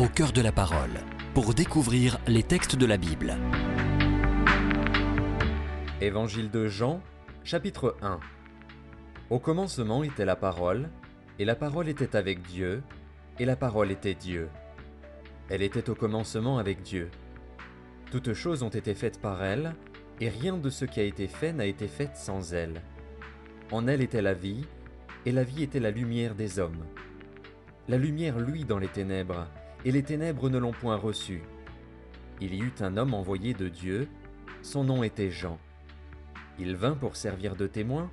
au cœur de la parole, pour découvrir les textes de la Bible. Évangile de Jean, chapitre 1. Au commencement était la parole, et la parole était avec Dieu, et la parole était Dieu. Elle était au commencement avec Dieu. Toutes choses ont été faites par elle, et rien de ce qui a été fait n'a été fait sans elle. En elle était la vie, et la vie était la lumière des hommes. La lumière luit dans les ténèbres, et les ténèbres ne l'ont point reçue. Il y eut un homme envoyé de Dieu, son nom était Jean. Il vint pour servir de témoin,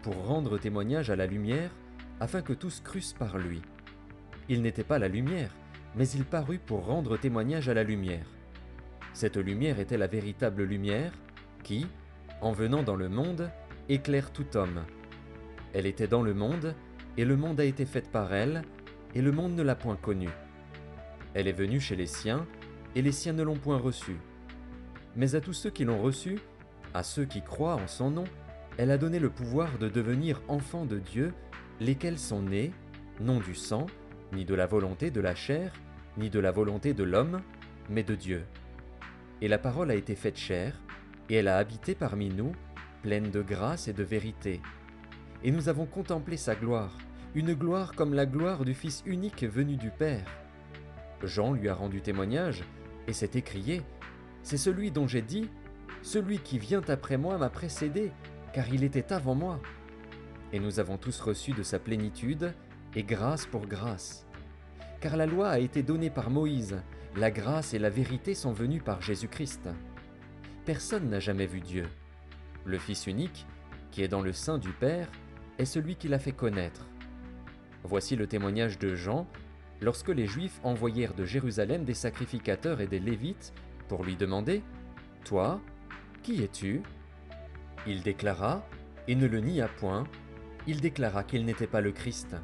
pour rendre témoignage à la lumière, afin que tous crussent par lui. Il n'était pas la lumière, mais il parut pour rendre témoignage à la lumière. Cette lumière était la véritable lumière, qui, en venant dans le monde, éclaire tout homme. Elle était dans le monde, et le monde a été fait par elle, et le monde ne l'a point connue. Elle est venue chez les siens, et les siens ne l'ont point reçue. Mais à tous ceux qui l'ont reçue, à ceux qui croient en son nom, elle a donné le pouvoir de devenir enfants de Dieu, lesquels sont nés, non du sang, ni de la volonté de la chair, ni de la volonté de l'homme, mais de Dieu. Et la parole a été faite chair, et elle a habité parmi nous, pleine de grâce et de vérité. Et nous avons contemplé sa gloire, une gloire comme la gloire du Fils unique venu du Père. Jean lui a rendu témoignage, et s'est écrié : « C'est celui dont j'ai dit : celui qui vient après moi m'a précédé, car il était avant moi. » Et nous avons tous reçu de sa plénitude, et grâce pour grâce. Car la loi a été donnée par Moïse, la grâce et la vérité sont venues par Jésus-Christ. Personne n'a jamais vu Dieu. Le Fils unique, qui est dans le sein du Père, est celui qui l'a fait connaître. Voici le témoignage de Jean, lorsque les Juifs envoyèrent de Jérusalem des sacrificateurs et des Lévites pour lui demander : « Toi, qui es-tu » Il déclara, et ne le nia point, il déclara qu'il n'était pas le Christ.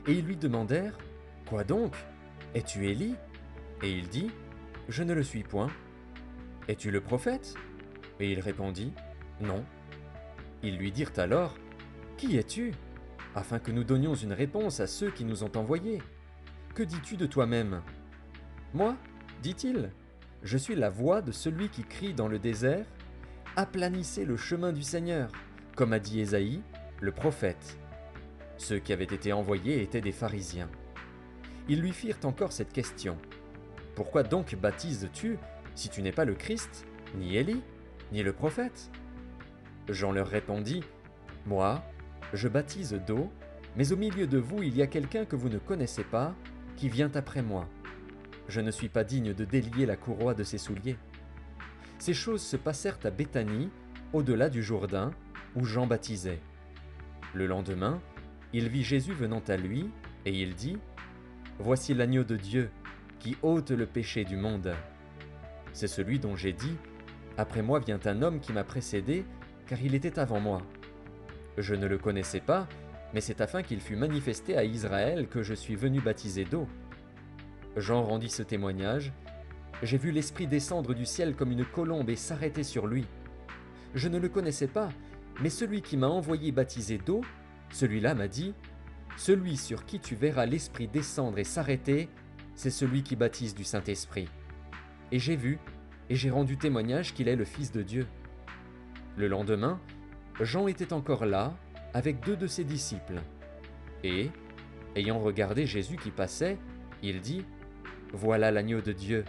Et ils lui demandèrent : « Quoi donc ? Es-tu Élie » Et il dit : « Je ne le suis point. »« Es-tu le prophète » Et il répondit : « Non. » Ils lui dirent alors : « Qui es-tu ? Afin que nous donnions une réponse à ceux qui nous ont envoyés. Que dis-tu de toi-même ? » Moi, dit-il, je suis la voix de celui qui crie dans le désert : « Aplanissez le chemin du Seigneur, comme a dit Ésaïe, le prophète. » Ceux qui avaient été envoyés étaient des pharisiens. Ils lui firent encore cette question : « Pourquoi donc baptises-tu, si tu n'es pas le Christ, ni Élie, ni le prophète ?» Jean leur répondit : « Moi, je baptise d'eau, mais au milieu de vous il y a quelqu'un que vous ne connaissez pas, qui vient après moi. Je ne suis pas digne de délier la courroie de ses souliers. » Ces choses se passèrent à Béthanie, au-delà du Jourdain, où Jean baptisait. Le lendemain, il vit Jésus venant à lui, et il dit : « Voici l'agneau de Dieu, qui ôte le péché du monde. C'est celui dont j'ai dit : après moi vient un homme qui m'a précédé, car il était avant moi. Je ne le connaissais pas, mais c'est afin qu'il fût manifesté à Israël que je suis venu baptiser d'eau. » Jean rendit ce témoignage : « J'ai vu l'Esprit descendre du ciel comme une colombe et s'arrêter sur lui. Je ne le connaissais pas, mais celui qui m'a envoyé baptiser d'eau, celui-là m'a dit : celui sur qui tu verras l'Esprit descendre et s'arrêter, c'est celui qui baptise du Saint-Esprit. Et j'ai vu, et j'ai rendu témoignage qu'il est le Fils de Dieu. » Le lendemain, Jean était encore là, avec 2 de ses disciples. Et, ayant regardé Jésus qui passait, il dit : « Voilà l'agneau de Dieu. »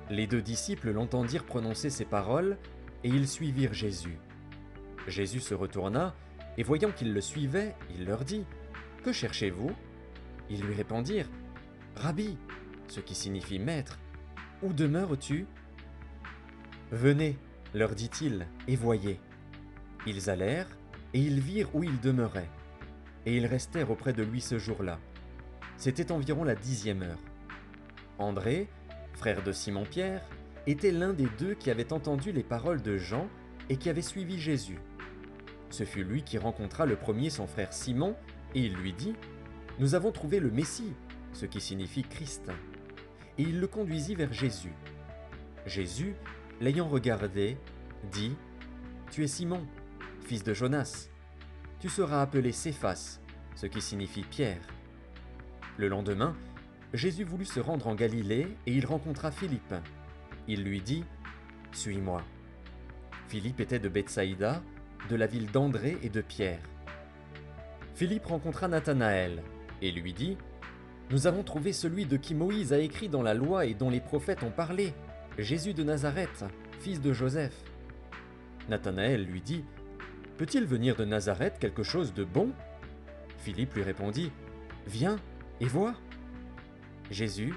Les 2 disciples l'entendirent prononcer ces paroles, et ils suivirent Jésus. Jésus se retourna, et voyant qu'ils le suivaient, il leur dit : « Que cherchez-vous » Ils lui répondirent : « Rabbi », ce qui signifie maître, « où demeures-tu » ? Venez, leur dit-il, et voyez. Ils allèrent, et ils virent où il demeurait. Et ils restèrent auprès de lui ce jour-là. C'était environ la 10e heure. André, frère de Simon-Pierre, était l'un des 2 qui avaient entendu les paroles de Jean et qui avait suivi Jésus. Ce fut lui qui rencontra le premier son frère Simon, et il lui dit : « Nous avons trouvé le Messie, ce qui signifie Christ. » Et il le conduisit vers Jésus. Jésus, l'ayant regardé, dit : « Tu es Simon, fils de Jonas. Tu seras appelé Céphas, ce qui signifie Pierre. » Le lendemain, Jésus voulut se rendre en Galilée et il rencontra Philippe. Il lui dit « Suis-moi ». Philippe était de Bethsaïda, de la ville d'André et de Pierre. Philippe rencontra Nathanaël et lui dit « Nous avons trouvé celui de qui Moïse a écrit dans la loi et dont les prophètes ont parlé, Jésus de Nazareth, fils de Joseph. » Nathanaël lui dit « Peut-il venir de Nazareth quelque chose de bon ?» Philippe lui répondit « Viens et vois. » Jésus,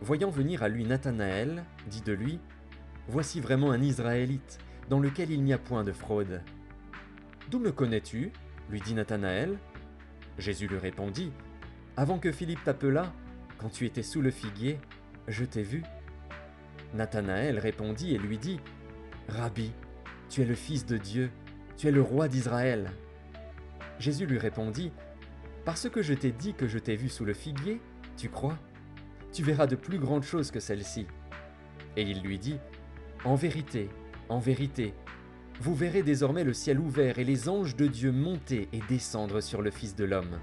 voyant venir à lui Nathanaël, dit de lui « Voici vraiment un Israélite, dans lequel il n'y a point de fraude. »« D'où me connais-tu » lui dit Nathanaël. Jésus lui répondit « Avant que Philippe t'appelât, quand tu étais sous le figuier, je t'ai vu. » Nathanaël répondit et lui dit « Rabbi, tu es le Fils de Dieu, tu es le roi d'Israël. » Jésus lui répondit « Parce que je t'ai dit que je t'ai vu sous le figuier, tu crois ? Tu verras de plus grandes choses que celles-ci. » Et il lui dit « En vérité, vous verrez désormais le ciel ouvert et les anges de Dieu monter et descendre sur le Fils de l'homme. »